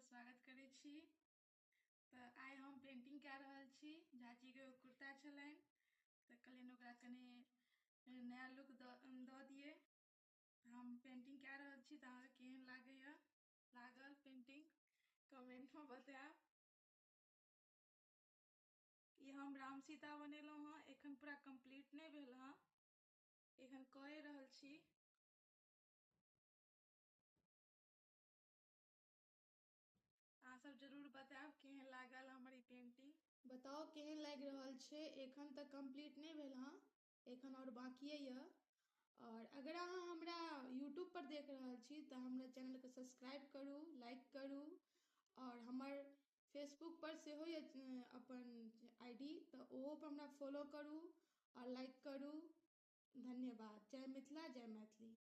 स्वागत करै छी। तऽ आइ हम पेंटिंग कऽ रहल छी। झाजी के कुर्ता छलनि तऽ कहलियनि ओकरा कनि नया लुक दऽ दिए। हम पेंटिंग कऽ रहल छी तऽ अहाँके केहन लागल पेंटिंग कमेंट में बताएब। ये हम राम सीता बनेलहुँ हँ, एखन पूरा कंप्लीट नहीं भेल हँ, एखन कऽ रहल छी। अहाँ सब जरूर बताएब केहन लागल हमर ई पेंटिंग। बताओ केहन लागि रहल छै। एखन तक कंप्लीट नहीं भेल हँ, एखन और बाकी यऽ। और अगर अहाँ हमरा यूट्यूब पर देख रहल छी तऽ हमरा चैनल के सब्सक्राइब करू, लाइक करू। और हमर फेसबुक पर सेहो यऽ अपन आईडी, तऽ ओहो पर हमरा फॉलो करू और लाइक करू। धन्यवाद। जय मिथिला, जय मैथिली।